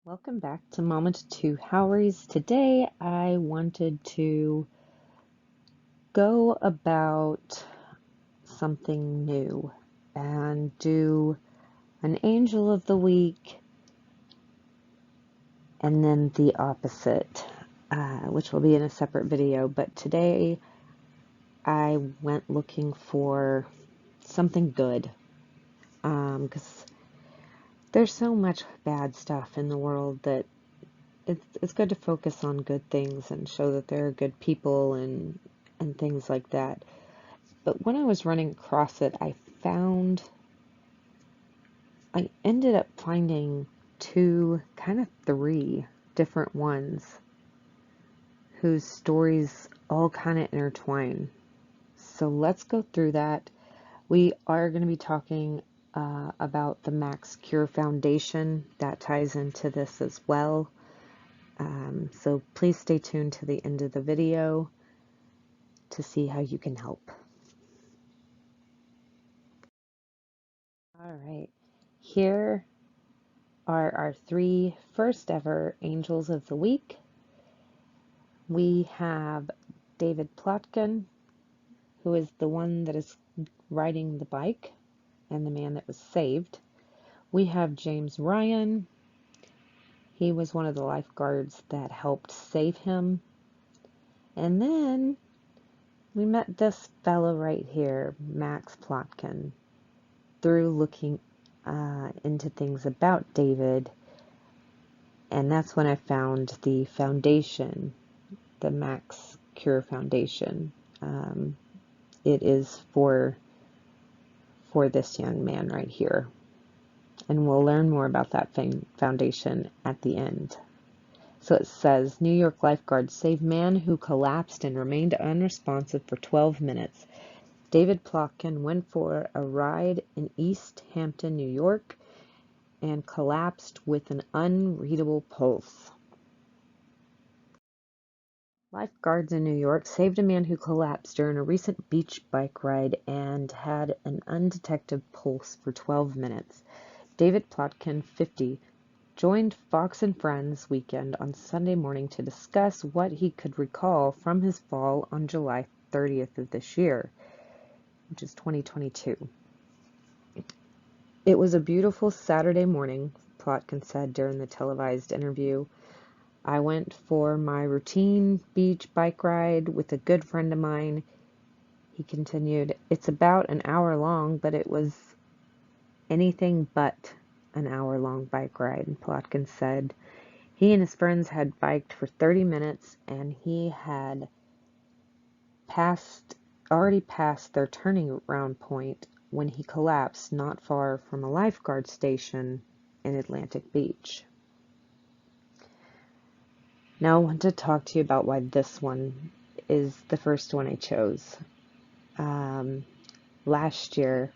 Welcome back to Moment to Howeries. Today I wanted to go about something new and do an angel of the week and then the opposite, which will be in a separate video. But today I went looking for something good because there's so much bad stuff in the world that it's good to focus on good things and show that there are good people and things like that. But when I was running across it, I ended up finding three different ones whose stories all kind of intertwine. So let's go through that. We are going to be talking about the Max Cure Foundation. That ties into this as well. So please stay tuned to the end of the video to see how you can help. All right, here are our three first ever Angels of the Week. We have David Plotkin, who is the one that is riding the bike and the man that was saved. We have James Ryan. He was one of the lifeguards that helped save him. And then we met this fellow right here, Max Plotkin, through looking into things about David. And that's when I found the foundation, the Max Cure Foundation. It is for this young man right here. And we'll learn more about that foundation at the end. So it says, New York Lifeguard Saved Man who collapsed and remained unresponsive for 12 minutes. David Plotkin went for a ride in East Hampton, New York, and collapsed with an unreadable pulse. Lifeguards in New York saved a man who collapsed during a recent beach bike ride and had an undetected pulse for 12 minutes. David Plotkin, 50, joined Fox and Friends Weekend on Sunday morning to discuss what he could recall from his fall on July 30th of this year, which is 2022. It was a beautiful Saturday morning, Plotkin said during the televised interview. I went for my routine beach bike ride with a good friend of mine. He continued, it's about an hour long, but it was anything but an hour-long bike ride, Plotkin said. He and his friends had biked for 30 minutes, and he had already passed their turning around point when he collapsed not far from a lifeguard station in Atlantic Beach. Now I want to talk to you about why this one is the first one I chose. Last year,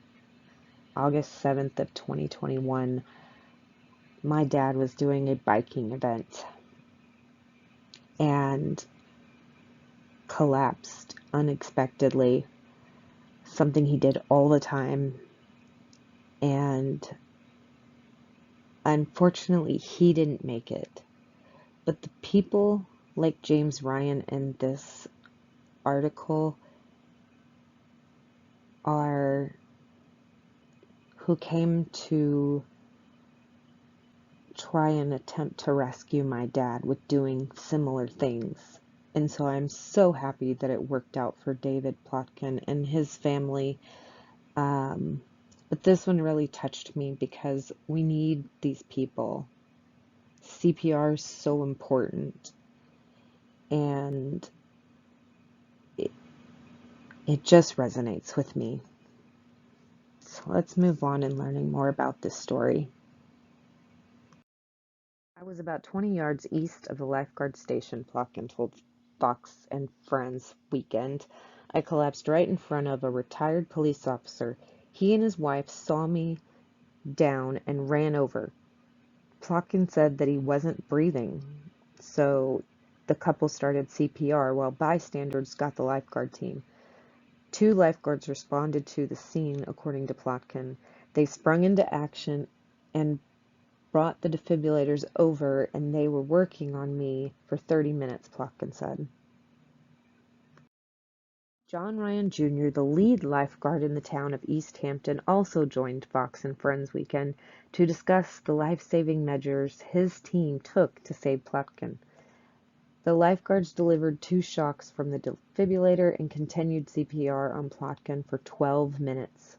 August 7th of 2021, my dad was doing a biking event and collapsed unexpectedly, something he did all the time, and unfortunately he didn't make it. But the people like James Ryan in this article are who came to try and attempt to rescue my dad with doing similar things. And so I'm so happy that it worked out for David Plotkin and his family. But this one really touched me because we need these people. CPR is so important. And it just resonates with me. So let's move on and learning more about this story. I was about 20 yards east of the lifeguard station, Plotkin told Fox and Friends Weekend. I collapsed right in front of a retired police officer. He and his wife saw me down and ran over. Plotkin said that he wasn't breathing, so the couple started CPR while bystanders got the lifeguard team. 2 lifeguards responded to the scene, according to Plotkin. They sprung into action and brought the defibrillators over and they were working on me for 30 minutes, Plotkin said. John Ryan Jr., the lead lifeguard in the town of East Hampton, also joined Fox and Friends Weekend to discuss the life-saving measures his team took to save Plotkin. The lifeguards delivered 2 shocks from the defibrillator and continued CPR on Plotkin for 12 minutes.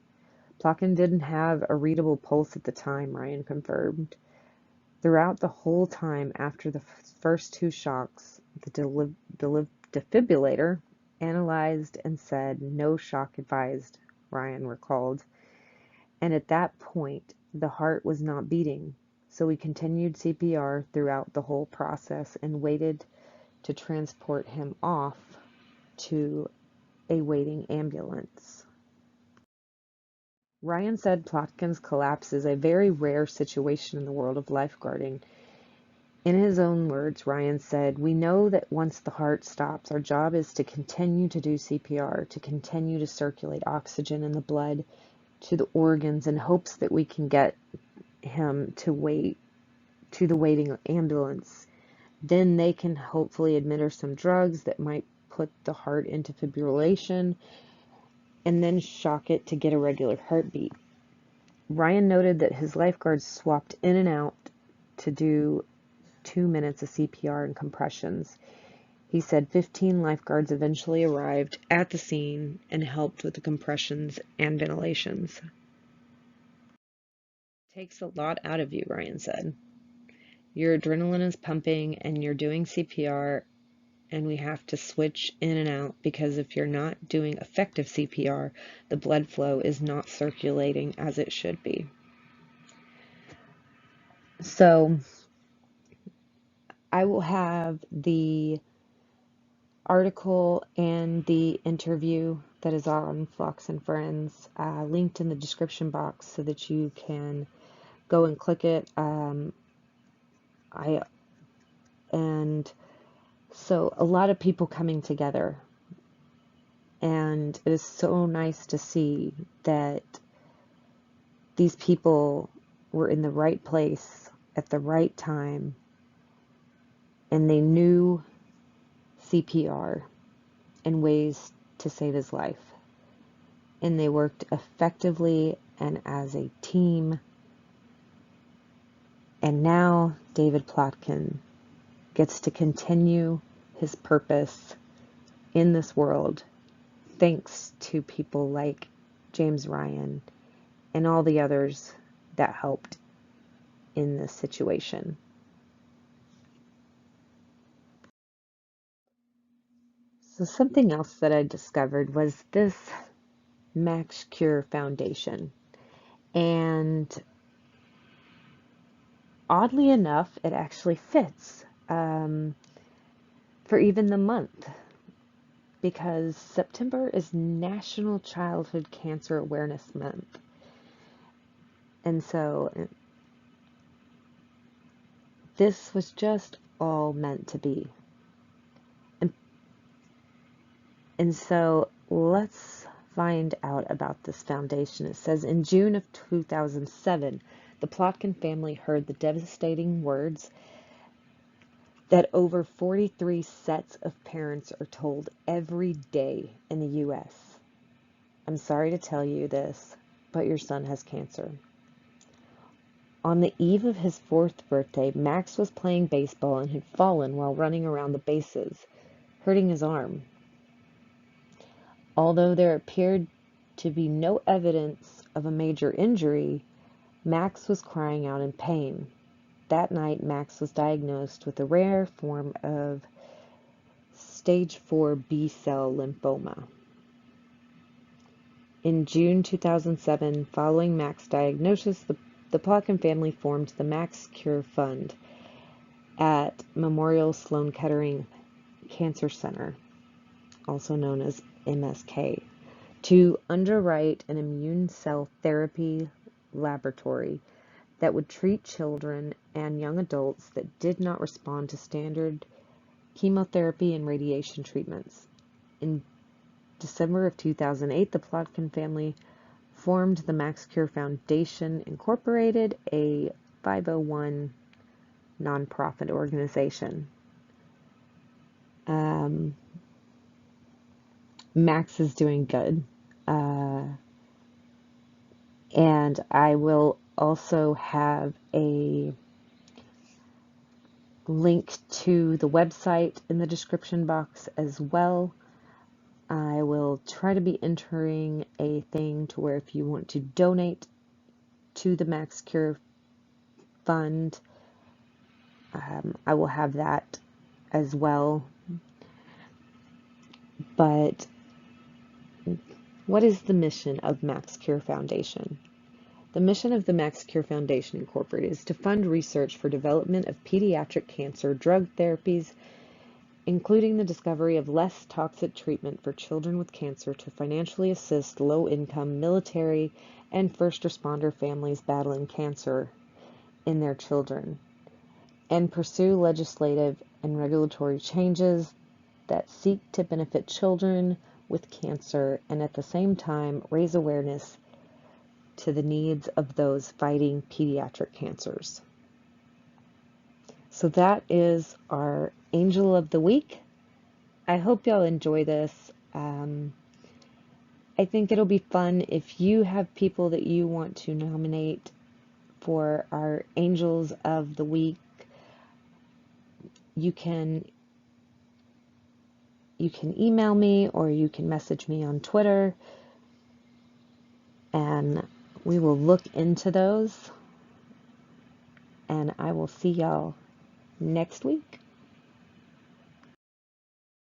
Plotkin didn't have a readable pulse at the time, Ryan confirmed. Throughout the whole time after the first 2 shocks, the defibrillator analyzed and said, "No shock advised," Ryan recalled. And at that point, the heart was not beating, so we continued CPR throughout the whole process and waited to transport him off to a waiting ambulance. Ryan said Plotkin's collapse is a very rare situation in the world of lifeguarding. In his own words, Ryan said, "We know that once the heart stops, our job is to continue to do CPR, to continue to circulate oxygen in the blood to the organs in hopes that we can get him to the waiting ambulance. Then they can hopefully administer some drugs that might put the heart into fibrillation and then shock it to get a regular heartbeat." Ryan noted that his lifeguards swapped in and out to do 2 minutes of CPR and compressions. He said 15 lifeguards eventually arrived at the scene and helped with the compressions and ventilations. "It takes a lot out of you," Ryan said. "Your adrenaline is pumping and you're doing CPR, and we have to switch in and out because if you're not doing effective CPR, the blood flow is not circulating as it should be." So I will have the article and the interview that is on Fox and Friends linked in the description box so that you can go and click it. So a lot of people coming together, and it is so nice to see that these people were in the right place at the right time, and they knew CPR and ways to save his life, and they worked effectively and as a team. And now David Plotkin gets to continue his purpose in this world thanks to people like James Ryan and all the others that helped in this situation. So something else that I discovered was this Max Cure Foundation. And oddly enough, it actually fits for even the month, because September is National Childhood Cancer Awareness Month. And so this was just all meant to be. And so let's find out about this foundation. It says, in June of 2007, the Plotkin family heard the devastating words that over 43 sets of parents are told every day in the U.S. "I'm sorry to tell you this, but your son has cancer." On the eve of his 4th birthday, Max was playing baseball and had fallen while running around the bases, hurting his arm. Although there appeared to be no evidence of a major injury, Max was crying out in pain. That night, Max was diagnosed with a rare form of stage 4 B-cell lymphoma. In June 2007, following Max's diagnosis, the Plotkin family formed the Max Cure Fund at Memorial Sloan Kettering Cancer Center, also known as MSK, to underwrite an immune cell therapy laboratory that would treat children and young adults that did not respond to standard chemotherapy and radiation treatments. In December of 2008, the Plotkin family formed the Max Cure Foundation Incorporated, a 501 nonprofit organization. Max is doing good. And I will also have a link to the website in the description box as well. I will try to be entering a thing to where if you want to donate to the Max Cure Fund, I will have that as well. But what is the mission of Max Cure Foundation? The mission of the Max Cure Foundation Incorporated is to fund research for development of pediatric cancer drug therapies, including the discovery of less toxic treatment for children with cancer, to financially assist low-income military and first responder families battling cancer in their children, and pursue legislative and regulatory changes that seek to benefit children with cancer and at the same time raise awareness to the needs of those fighting pediatric cancers. So that is our Angel of the Week. I hope y'all enjoy this. I think it'll be fun if you have people that you want to nominate for our Angels of the Week. You can email me or you can message me on Twitter, and we will look into those. And I will see y'all next week.